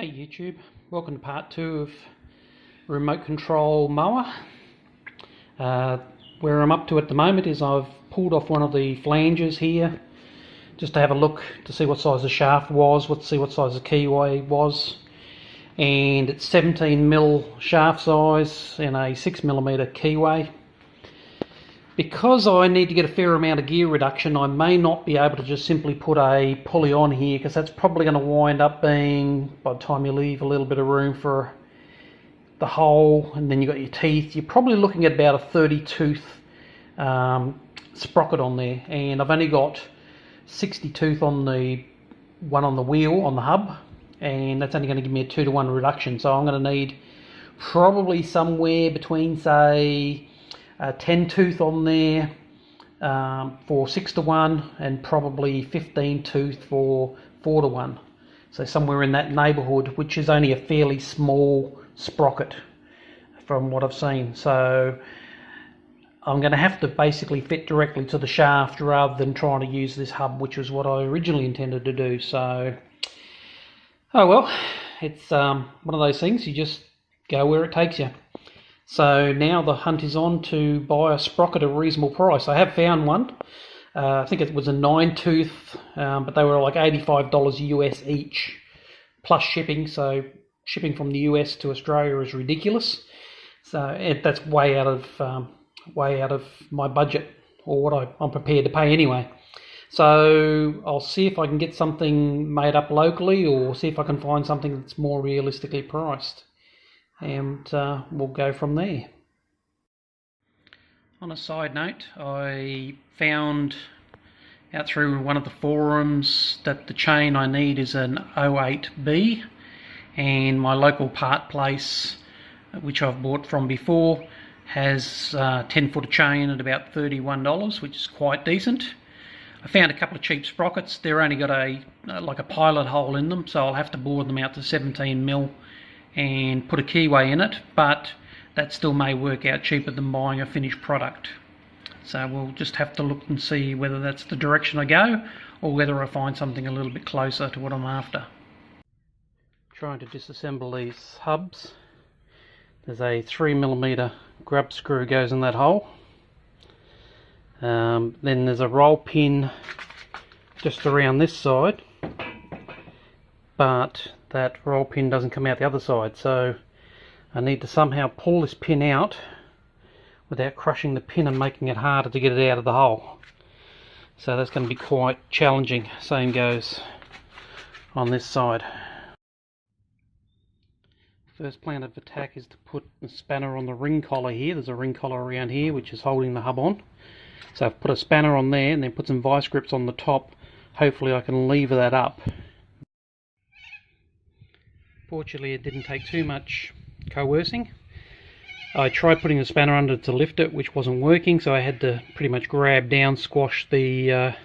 Hey YouTube, welcome to part 2 of remote control mower. Where I'm up to at the moment is I've pulled off one of the flanges here just to have a look to see what size the shaft was, see what size the keyway was, and it's 17mm shaft size and a 6mm keyway. Because I need to get a fair amount of gear reduction, I may not be able to just simply put a pulley on here, because that's probably going to wind up being, by the time you leave a little bit of room for the hole and then you've got your teeth, you're probably looking at about a 30 tooth sprocket on there, and I've only got 60 tooth on the one on the wheel, on the hub, and that's only going to give me a 2-to-1 reduction. So I'm going to need probably somewhere between, say, 10 tooth on there for 6-to-1 and probably 15 tooth for 4-to-1. So somewhere in that neighbourhood, which is only a fairly small sprocket from what I've seen. So I'm going to have to basically fit directly to the shaft rather than trying to use this hub, which was what I originally intended to do. So, oh well, it's one of those things, you just go where it takes you. So now the hunt is on to buy a sprocket at a reasonable price. I have found one. I think it was a 9-tooth, but they were like $85 US each, plus shipping. So shipping from the US to Australia is ridiculous. So that's way out of my budget, or what I'm prepared to pay anyway. So I'll see if I can get something made up locally, or see if I can find something that's more realistically priced. And we'll go from there. On a side note, I found out through one of the forums that the chain I need is an 08B, and my local part place, which I've bought from before, has 10-foot chain at about $31, which is quite decent. I found a couple of cheap sprockets. They're only got like a pilot hole in them, so I'll have to bore them out to 17mm and put a keyway in it, but that still may work out cheaper than buying a finished product. So we'll just have to look and see whether that's the direction I go, or whether I find something a little bit closer to what I'm after. Trying to disassemble these hubs. There's a 3mm grub screw goes in that hole. Then there's a roll pin just around this side, but that roll pin doesn't come out the other side, so I need to somehow pull this pin out without crushing the pin and making it harder to get it out of the hole. So that's going to be quite challenging. Same goes on this side. First plan of attack is to put the spanner on the ring collar here. There's a ring collar around here which is holding the hub on. So I've put a spanner on there and then put some vice grips on the top. Hopefully I can lever that up. Fortunately, it didn't take too much coercing. I tried putting the spanner under to lift it, which wasn't working, so I had to pretty much grab down, squash the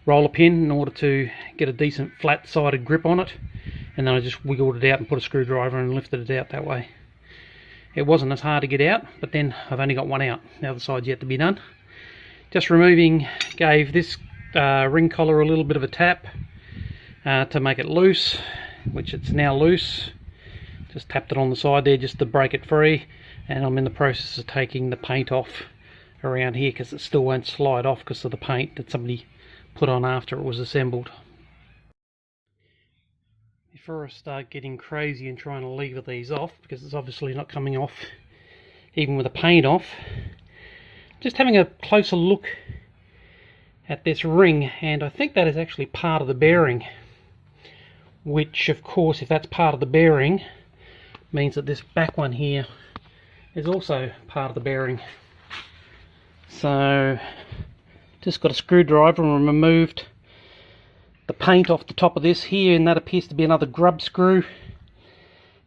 roller pin in order to get a decent flat-sided grip on it, and then I just wiggled it out and put a screwdriver and lifted it out that way. It wasn't as hard to get out, but then I've only got one out. The other side's yet to be done. Just removing gave this ring collar a little bit of a tap to make it loose, which it's now loose. Just tapped it on the side there just to break it free, and I'm in the process of taking the paint off around here because it still won't slide off because of the paint that somebody put on after it was assembled. Before I start getting crazy and trying to lever these off, because it's obviously not coming off even with the paint off, just having a closer look at this ring, and I think that is actually part of the bearing. Which, of course, if that's part of the bearing, means that this back one here is also part of the bearing. So, just got a screwdriver and removed the paint off the top of this here, and that appears to be another grub screw.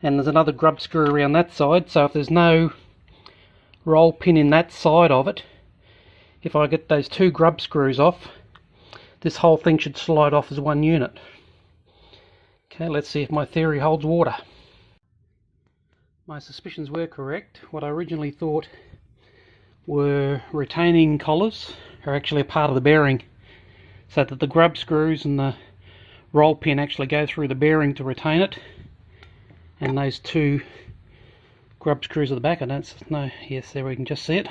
And there's another grub screw around that side, so if there's no roll pin in that side of it, if I get those 2 grub screws off, this whole thing should slide off as one unit. Okay, let's see if my theory holds water. My suspicions were correct. What I originally thought were retaining collars are actually a part of the bearing, so that the grub screws and the roll pin actually go through the bearing to retain it. And those two grub screws at the back, I don't know, yes, there we can just see it.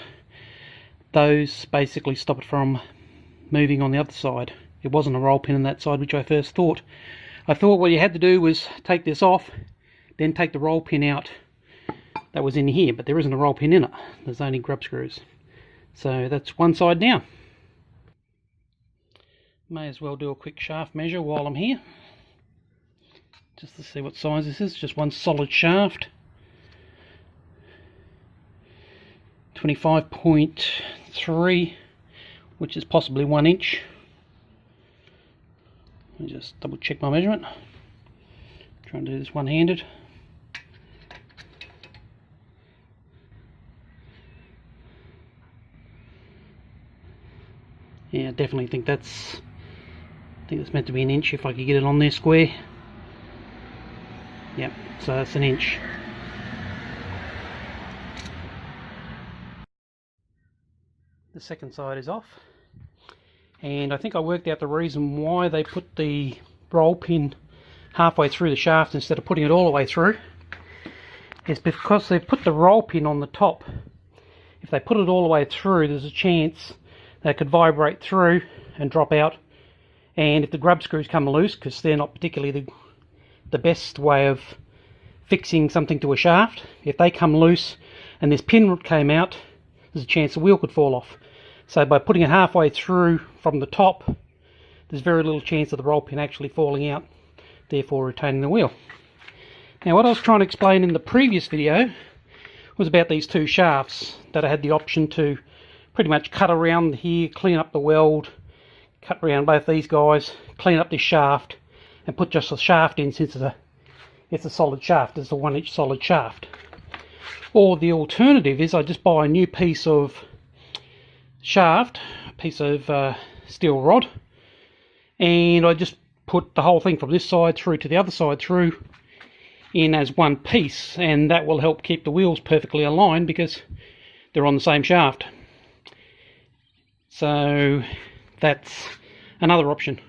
Those basically stop it from moving on the other side. It wasn't a roll pin on that side, which I first thought. I thought what you had to do was take this off, then take the roll pin out that was in here, but there isn't a roll pin in it. There's only grub screws. So that's one side now. May as well do a quick shaft measure while I'm here, just to see what size this is. Just one solid shaft. 25.3, which is possibly 1 inch. Let me just double check my measurement. Trying to do this one-handed. Yeah, I definitely think that's meant to be 1 inch if I could get it on there square. Yep, so that's 1 inch. The second side is off, and I think I worked out the reason why they put the roll pin halfway through the shaft instead of putting it all the way through. Is because they've put the roll pin on the top. If they put it all the way through, there's a chance that it could vibrate through and drop out, and if the grub screws come loose, because they're not particularly the best way of fixing something to a shaft, if they come loose and this pin came out, there's a chance the wheel could fall off. So by putting it halfway through from the top, there's very little chance of the roll pin actually falling out, therefore retaining the wheel. Now what I was trying to explain in the previous video was about these two shafts that I had the option to pretty much cut around here, clean up the weld, cut around both these guys, clean up this shaft and put just the shaft in, since it's a solid shaft. It's a 1 inch solid shaft. Or the alternative is I just buy a new piece of shaft, a piece of steel rod, and I just put the whole thing from this side through to the other side through in as one piece, and that will help keep the wheels perfectly aligned because they're on the same shaft. So that's another option.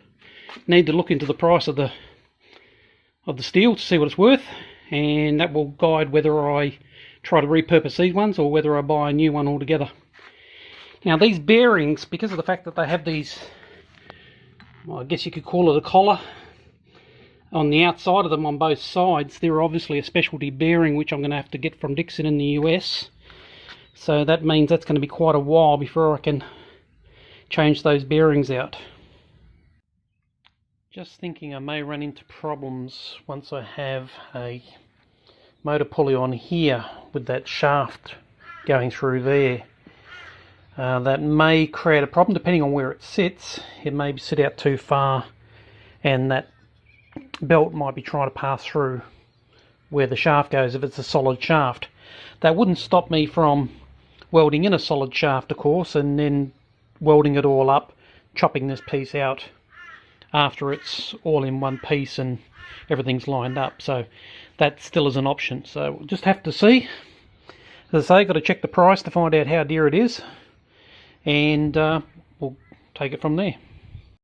Need to look into the price of the steel to see what it's worth, and that will guide whether I try to repurpose these ones or whether I buy a new one altogether. Now these bearings, because of the fact that they have these, well, I guess you could call it a collar on the outside of them on both sides, they're obviously a specialty bearing which I'm going to have to get from Dixon in the US. So that means that's going to be quite a while before I can change those bearings out. Just thinking I may run into problems once I have a motor pulley on here with that shaft going through there. That may create a problem depending on where it sits. It may sit out too far and that belt might be trying to pass through where the shaft goes if it's a solid shaft. That wouldn't stop me from welding in a solid shaft, of course, and then welding it all up, chopping this piece out after it's all in one piece and everything's lined up. So that still is an option. So we'll just have to see. As I say, got to check the price to find out how dear it is, and we'll take it from there.